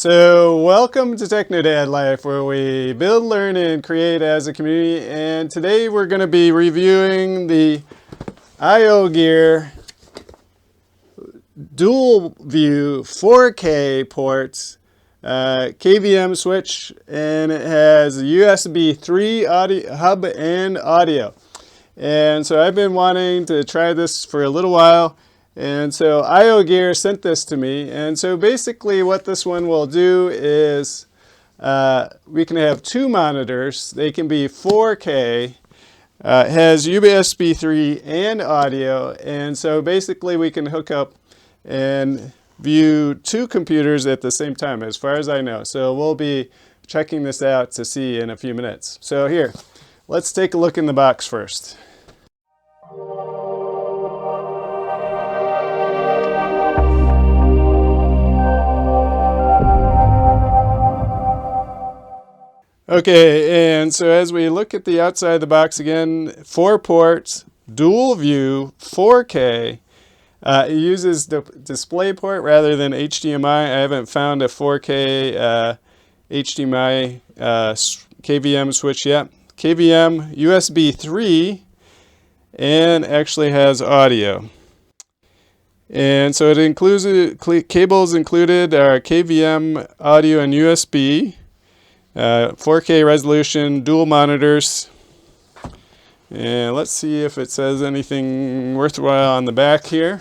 So welcome to TechnoDadLife, where we build, learn, and create as a community. And today we're going to be reviewing the iogear dual view 4K ports KVM switch, and it has a USB 3 audio hub and audio. And so I've been wanting to try this for a little while, and so iogear sent this to me. And so basically what this one will do is we can have two monitors. They can be 4K. It has USB 3 and audio, and so basically we can hook up and view two computers at the same time, as far as I know. So we'll be checking this out to see in a few minutes. So here, let's take a look in the box first. Okay, and so as we look at the outside of the box again, 4 ports, dual view, 4K. It uses the DisplayPort rather than HDMI. I haven't found a 4K HDMI KVM switch yet. KVM USB 3 and actually has audio. And so it includes cables included are KVM audio and USB. 4K resolution, dual monitors, and let's see if it says anything worthwhile on the back here.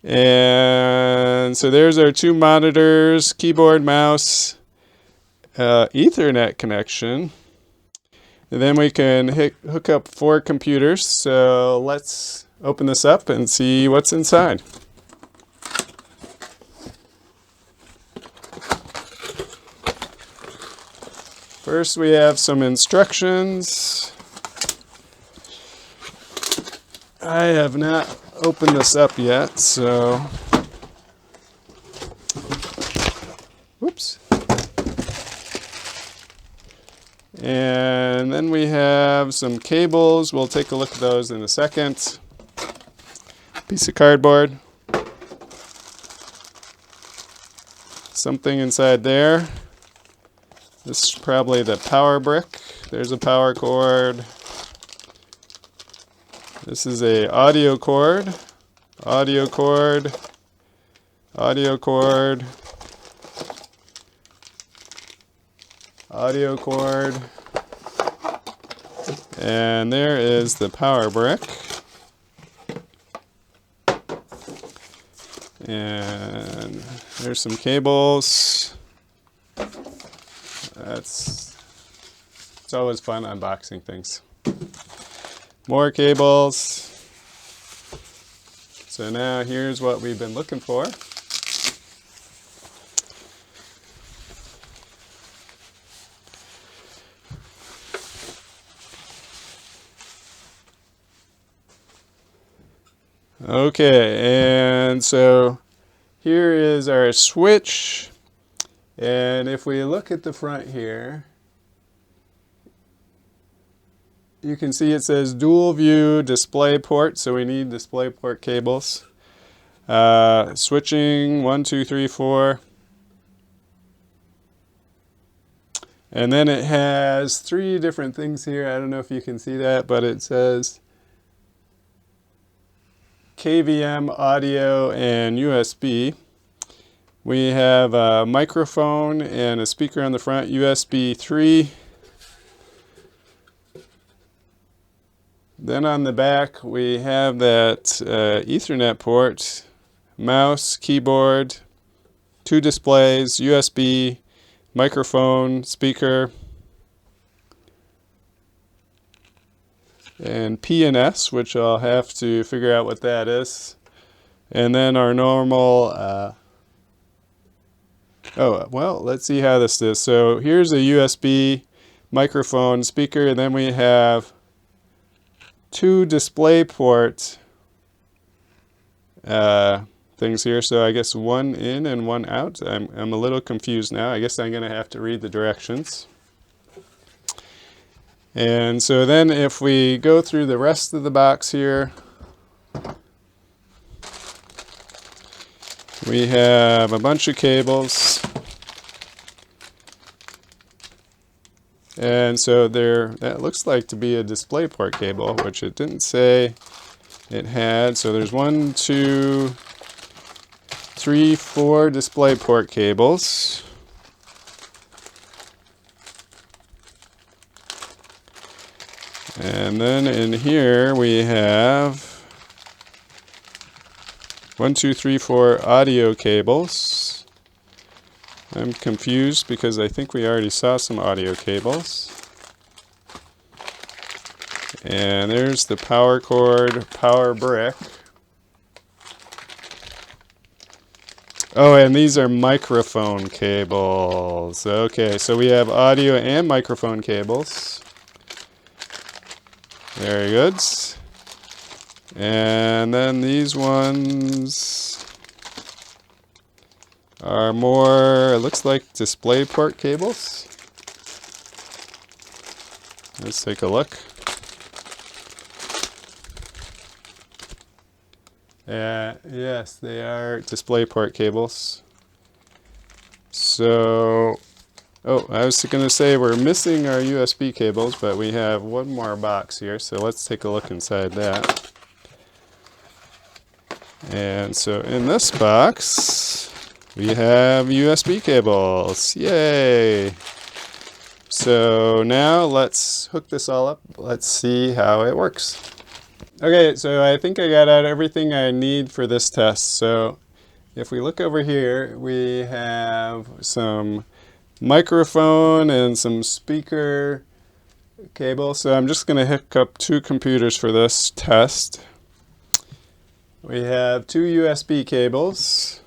And so there's our two monitors, keyboard, mouse, Ethernet connection, and then we can hook up 4 computers. So let's open this up and see what's inside. First, we have some instructions. I have not opened this up yet, so whoops. And then we have some cables. We'll take a look at those in a second. Piece of cardboard. Something inside there. This is probably the power brick. There's a power cord. This is a audio cord, audio cord, audio cord, audio cord, and there is the power brick. And there's some cables. It's always fun unboxing things. More cables. So now here's what we've been looking for. Okay, and so here is our switch. And if we look at the front here, you can see it says dual view display port, so we need display port cables. Switching 1, 2, 3, 4. And then it has 3 different things here. I don't know if you can see that, but it says KVM audio and USB. We have a microphone and a speaker on the front, USB 3. Then on the back we have that Ethernet port, mouse, keyboard, 2 displays, USB, microphone, speaker, and P&S, which I'll have to figure out what that is. And then our normal oh, well, let's see how this is. So here's a USB, microphone, speaker, and then we have 2 display port things here. So I guess 1 in and 1 out. I'm a little confused now. I guess I'm going to have to read the directions. And so then if we go through the rest of the box here, We have a bunch of cables. And so that looks like to be a DisplayPort cable, which it didn't say it had. So there's 1, 2, 3, 4 DisplayPort cables. And then in here we have 1, 2, 3, 4 audio cables. I'm confused because I think we already saw some audio cables. And there's the power cord, power brick. Oh, and these are microphone cables. Okay, so we have audio and microphone cables. Very good. And then these ones are more, it looks like DisplayPort cables. Let's take a look. Yes, they are DisplayPort cables. So, oh, I was going to say we're missing our USB cables, but we have one more box here, so let's take a look inside that. And so in this box, we have USB cables. Yay! So now let's hook this all up. Let's see how it works. Okay, so I think I got out everything I need for this test. So if we look over here, we have some microphone and some speaker cable. So I'm just going to hook up 2 computers for this test. We have 2 USB cables.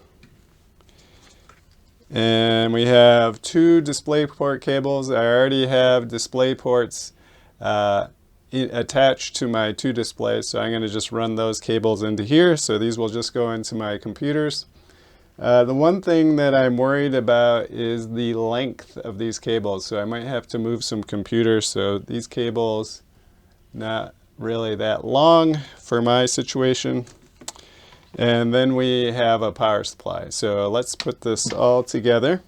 And we have 2 DisplayPort cables. I already have DisplayPorts attached to my 2 displays, so I'm going to just run those cables into here. So these will just go into my computers. The one thing that I'm worried about is the length of these cables. So I might have to move some computers. So these cables, not really that long for my situation. And then we have a power supply. So let's put this all together.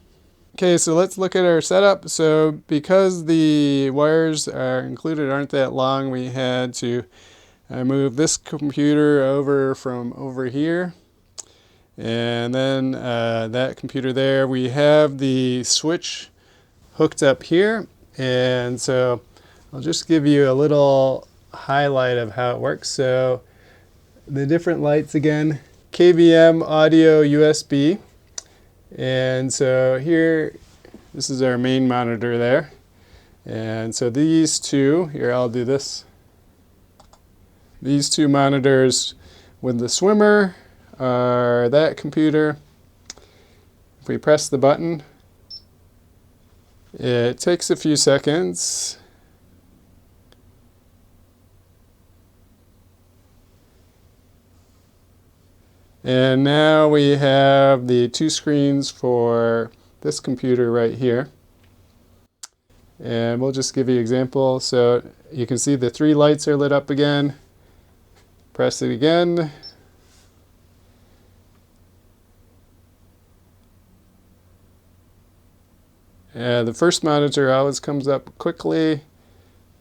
Okay, so let's look at our setup. So because the wires are included aren't that long, we had to move this computer over from over here. And then that computer there, we have the switch hooked up here. And so I'll just give you a little highlight of how it works. So the different lights again, KVM audio USB. And so here, this is our main monitor there. And so these 2, here I'll do this. These 2 monitors with the swimmer are that computer. If we press the button, it takes a few seconds. And now we have the 2 screens for this computer right here. And we'll just give you an example. So you can see the 3 lights are lit up again. Press it again. And the first monitor always comes up quickly.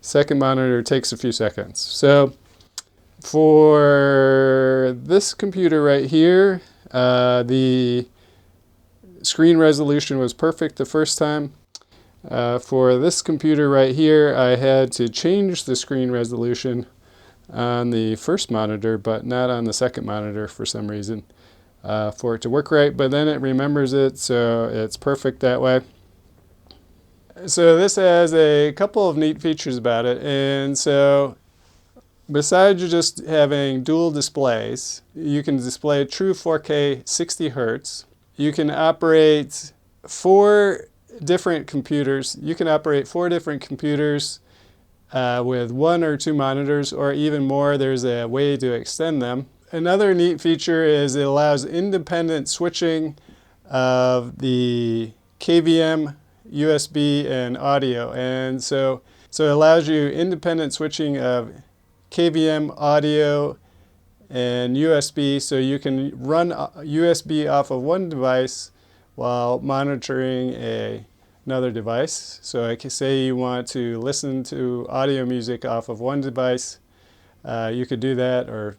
Second monitor takes a few seconds. So for this computer right here, the screen resolution was perfect the first time. For this computer right here, I had to change the screen resolution on the first monitor, but not on the second monitor for some reason, for it to work right. But then it remembers it, so it's perfect that way. So this has a couple of neat features about it. And so besides just having dual displays, you can display true 4K 60 Hertz. You can operate 4 different computers. You can operate 4 different computers with 1 or 2 monitors, or even more. There's a way to extend them. Another neat feature is it allows independent switching of the KVM, USB, and audio. And so it allows you independent switching of KVM audio and USB, so you can run USB off of one device while monitoring another device. So I can say you want to listen to audio music off of one device, you could do that, or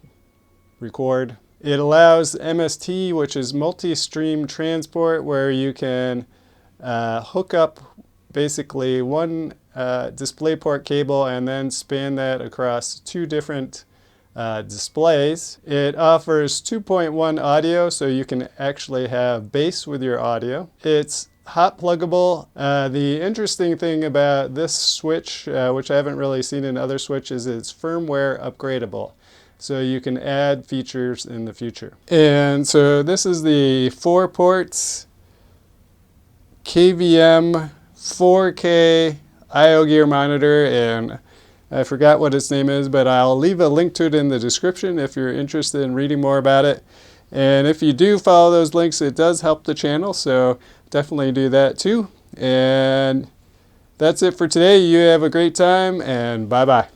record. It allows MST, which is multi-stream transport, where you can hook up basically one DisplayPort cable and then span that across two different displays. It offers 2.1 audio, so you can actually have bass with your audio. It's hot pluggable. The interesting thing about this switch, which I haven't really seen in other switches, is it's firmware upgradable. So you can add features in the future. And so this is the 4 ports KVM 4K iogear monitor, and I forgot what its name is, but I'll leave a link to it in the description if you're interested in reading more about it. And if you do follow those links, it does help the channel, so definitely do that too. And that's it for today. You have a great time, and bye-bye.